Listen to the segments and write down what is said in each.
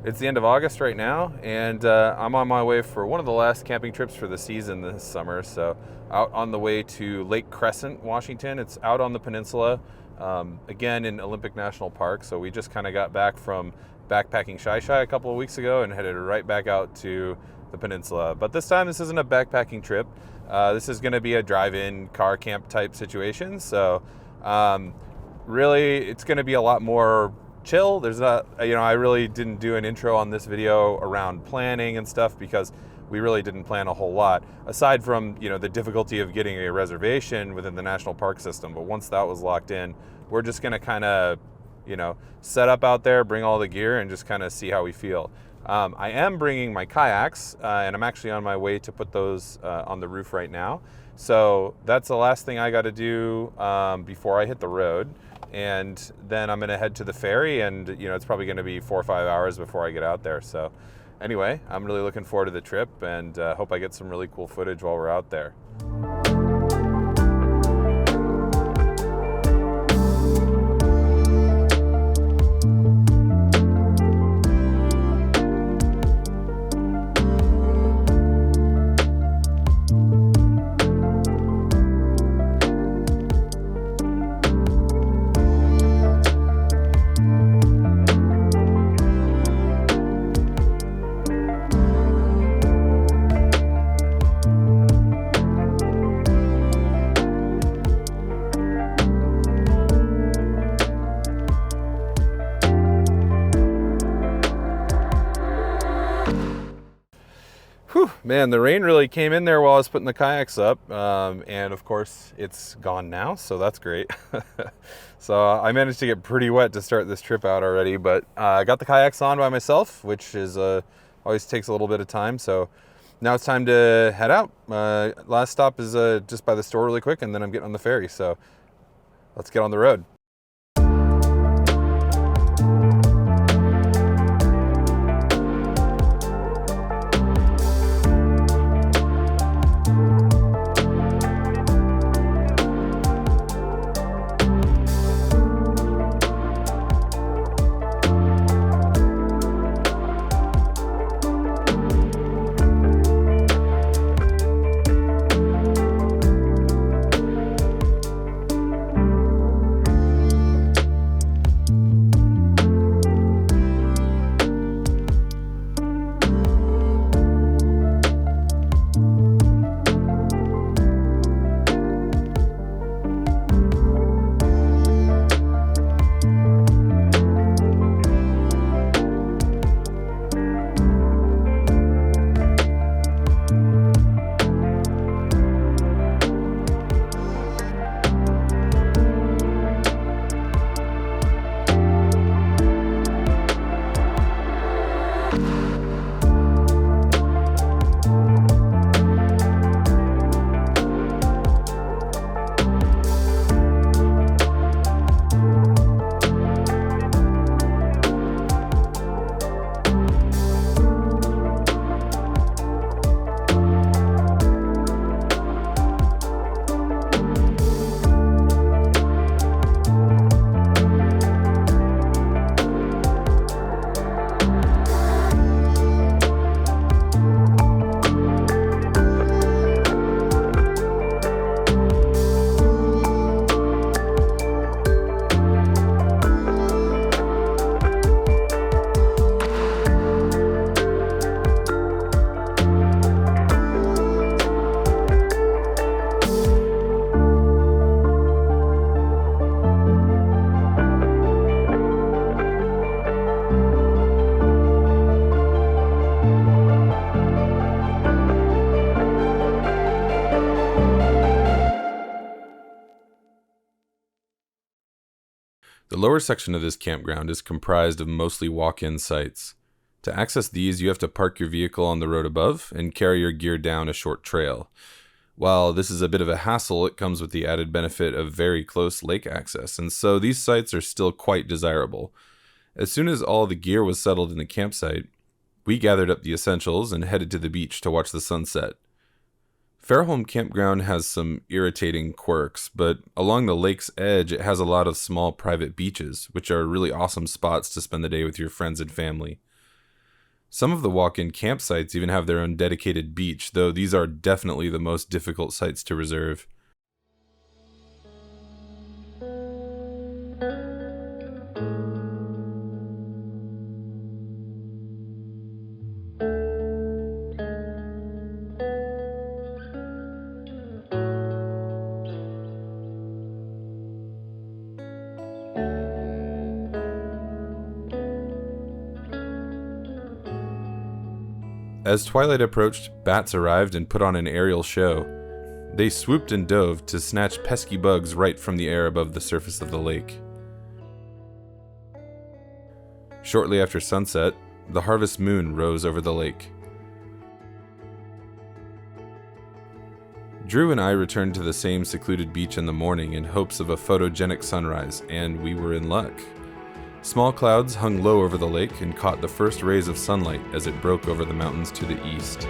It's the end of August right now, and I'm on my way for one of the last camping trips for the season this summer. So, out on the way to Lake Crescent, Washington. It's out on the peninsula, again in Olympic National Park. So, we just kind of got back from backpacking Shy a couple of weeks ago and headed right back out to the peninsula. But this time, this isn't a backpacking trip. This is going to be a drive-in car camp type situation. So, really, it's going to be a lot more chill. There's not, I really didn't do an intro on this video around planning and stuff because we really didn't plan a whole lot aside from, the difficulty of getting a reservation within the national park system. But once that was locked in, we're just going to kind of, set up out there, bring all the gear and just kind of see how we feel. I am bringing my kayaks and I'm actually on my way to put those on the roof right now. So that's the last thing I got to do before I hit the road. And then I'm going to head to the ferry, and it's probably going to be 4 or 5 hours before I get out there. So anyway, I'm really looking forward to the trip, and hope I get some really cool footage while we're out there. Whew, man, the rain really came in there while I was putting the kayaks up, and of course it's gone now, so that's great. So I managed to get pretty wet to start this trip out already, but I got the kayaks on by myself, which is always takes a little bit of time. So now it's time to head out. Last stop is just by the store really quick, and then I'm getting on the ferry. So let's get on the road. The lower section of this campground is comprised of mostly walk-in sites. To access these, you have to park your vehicle on the road above and carry your gear down a short trail. While this is a bit of a hassle, it comes with the added benefit of very close lake access, and so these sites are still quite desirable. As soon as all the gear was settled in the campsite, we gathered up the essentials and headed to the beach to watch the sunset. Fairholm Campground has some irritating quirks, but along the lake's edge it has a lot of small private beaches, which are really awesome spots to spend the day with your friends and family. Some of the walk-in campsites even have their own dedicated beach, though these are definitely the most difficult sites to reserve. As twilight approached, bats arrived and put on an aerial show. They swooped and dove to snatch pesky bugs right from the air above the surface of the lake. Shortly after sunset, the harvest moon rose over the lake. Drew and I returned to the same secluded beach in the morning in hopes of a photogenic sunrise, and we were in luck. Small clouds hung low over the lake and caught the first rays of sunlight as it broke over the mountains to the east.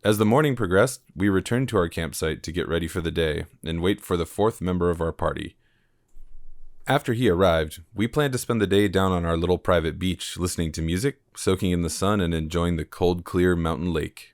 As the morning progressed, we returned to our campsite to get ready for the day and wait for the fourth member of our party. After he arrived, we planned to spend the day down on our little private beach, listening to music, soaking in the sun, and enjoying the cold, clear mountain lake.